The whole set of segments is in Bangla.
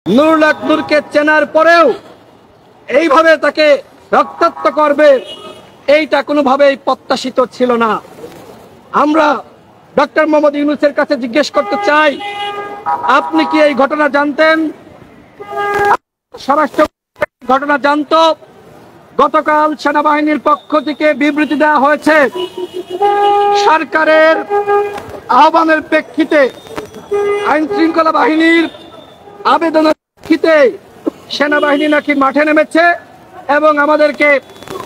নুরুল হক নূরকে চেনার পরেও এইভাবে তাকে রক্তাক্ত করবে এইটা কোনোভাবেই প্রত্যাশিত ছিল না। আমরা ডক্টর মোহাম্মদ ইউনূসের কাছে জিজ্ঞেস করতে চাই, আপনি কি এই ঘটনা জানতেন? স্বরাষ্ট্র ঘটনা জানত? গতকাল সেনাবাহিনীর পক্ষ থেকে বিবৃতি দেওয়া হয়েছে, সরকারের আহ্বানের প্রেক্ষিতে আইন শৃঙ্খলা বাহিনীর আবেদনের প্রেক্ষিতে সেনাবাহিনী নাকি মাঠে নেমেছে এবং আমাদেরকে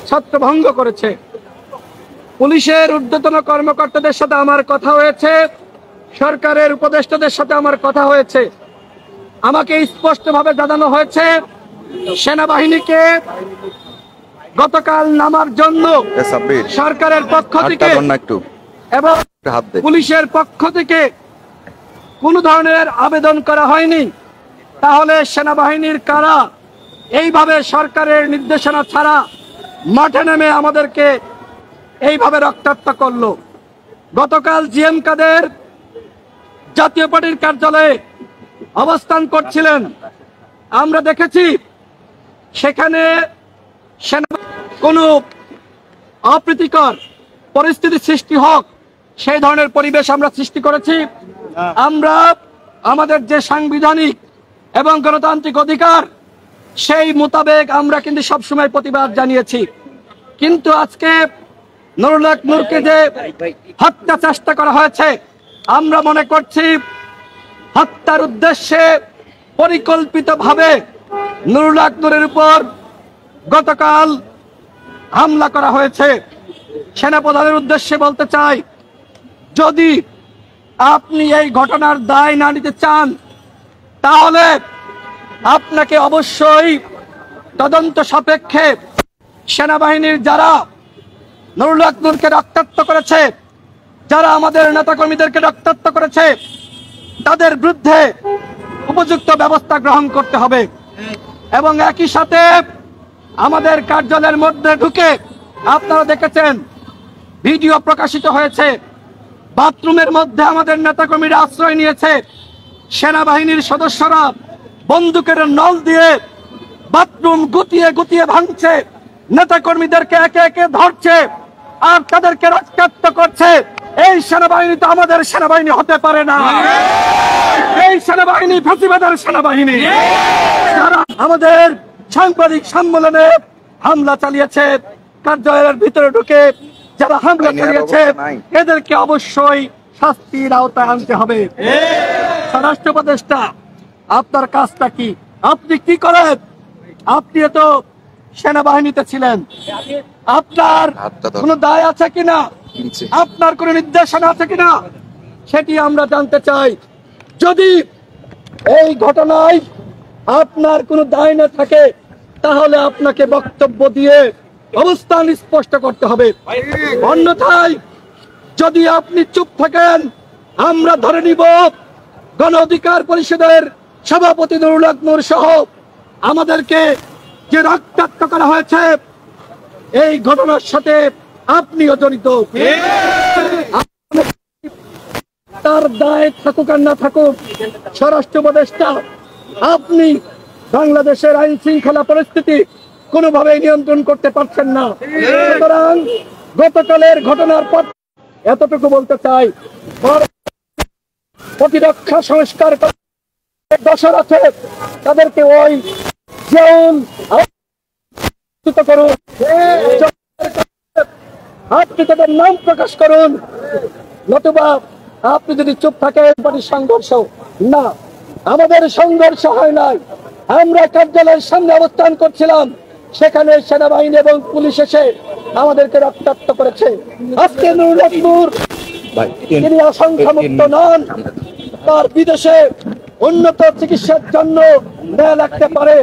ছত্রভঙ্গ করেছে। পুলিশের ঊর্ধ্বতন কর্মকর্তাদের সাথে আমার কথা হয়েছে, সরকারের উপদেষ্টাদের সাথে আমার কথা হয়েছে। আমাকে স্পষ্টভাবে জানানো হয়েছে সেনাবাহিনীকে গতকাল নামার জন্য সরকারের পক্ষ থেকে এবং পুলিশের পক্ষ থেকে কোনো ধরনের আবেদন করা হয়নি। তাহলে সেনাবাহিনীর কারা এইভাবে সরকারের নির্দেশনা ছাড়া মাঠে নেমে আমাদেরকে এইভাবে রক্তাক্ত করলো? গতকাল জিএম কাদের জাতীয় পার্টির কার্যালয়ে অবস্থান করছিলেন, আমরা দেখেছি সেখানে কোনো অপ্রীতিকর পরিস্থিতি সৃষ্টি হোক সেই ধরনের পরিবেশ আমরা সৃষ্টি করেছি। আমরা আমাদের যে সাংবিধানিক এবং গণতান্ত্রিক অধিকার সেই মোতাবেক আমরা কিন্তু সবসময় প্রতিবাদ জানিয়েছি। কিন্তু আজকে নুরুল হক নূরকে যে হত্যা চেষ্টা করা হয়েছে, আমরা মনে করছি হত্যার উদ্দেশ্যে পরিকল্পিতভাবে নুরুল হক নূরের উপর গতকাল হামলা করা হয়েছে। সেনাপ্রধানের উদ্দেশ্যে বলতে চাই, যদি আপনি এই ঘটনার দায় না নিতে চান তাহলে আপনাকে অবশ্যই তদন্ত সাপেক্ষে সেনাবাহিনীর যারা নুরুল হক নূরকে রক্তাক্ত করেছে, যারা আমাদের নেতাকর্মীদেরকে রক্তাক্ত করেছে, তাদের বিরুদ্ধে উপযুক্ত ব্যবস্থা গ্রহণ করতে হবে। এবং একই সাথে আমাদের কার্যালয়ের মধ্যে ঢুকে আপনারা দেখেছেন, ভিডিও প্রকাশিত হয়েছে, বাথরুমের মধ্যে আমাদের নেতাকর্মীরা আশ্রয় নিয়েছে। সেনাবাহিনীর সদস্যরা বন্দুকের নল দিয়ে বাথরুম গুটিয়ে গুটিয়ে ভাঙছে, নেতাকর্মীদেরকে একে একে ধরছে আর তাদেরকে রক্তাক্ত করছে। এই সেনাবাহিনী তো আমাদের সেনাবাহিনী হতে পারে না। এই সেনাবাহিনী ফ্যাসিবাদের সেনাবাহিনী। যারা আমাদের সাংবাদিক সম্মেলনে হামলা চালিয়েছে, কার্যালয়ের ভিতরে ঢুকে যারা হামলা চালিয়েছে, এদেরকে অবশ্যই শাস্তির আওতায় আনতে হবে। স্বরাষ্ট্র উপদেষ্টা, আপনার কাজটা কি? আপনি কি করেন? আপনি তো সেনাবাহিনীতে ছিলেন, আপনার কোন দায় আছে কিনা, আপনার কোন নির্দেশনা আছে কিনা সেটি আমরা জানতে চাই। যদি এই ঘটনায় আপনার কোনো দায় না থাকে তাহলে আপনাকে বক্তব্য দিয়ে অবস্থান স্পষ্ট করতে হবে। অন্যথায় যদি আপনি চুপ থাকেন, আমরা ধরে নিব গণ অধিকার পরিষদের সভাপতি নুরুল হক নূর সহ আমাদেরকে যে রক্তাক্ত করা হয়েছে এই ঘটনার সাথে আপনিও জড়িত। তার দায় থাকুক আর না থাকুক, স্বরাষ্ট্র উপদেষ্টা আপনি বাংলাদেশের আইন শৃঙ্খলা পরিস্থিতি কোনোভাবেই নিয়ন্ত্রণ করতে পারছেন না। সুতরাং গতকালের ঘটনার পর এতটুকু বলতে চাই, প্রতিরক্ষা সংস্কার দশর আছে, তাদেরকে ওই যেমন করুন, আপনি তাদের নাম প্রকাশ করুন, নতুবা আপনি যদি চুপ থাকেন পার্টির সংঘর্ষ না। আমাদের সংঘর্ষ হয় নাই, আমরা কার্যালয়ের সামনে অবস্থান করছিলাম, সেখানে সেনাবাহিনী এবং পুলিশ এসে আমাদেরকে রক্তাক্ত করেছে। আজকে নুরুল হক নূর তিনি আশঙ্কা মুক্ত নন, তার বিদেশে উন্নত চিকিৎসার জন্য ব্যয় লাগতে পারে।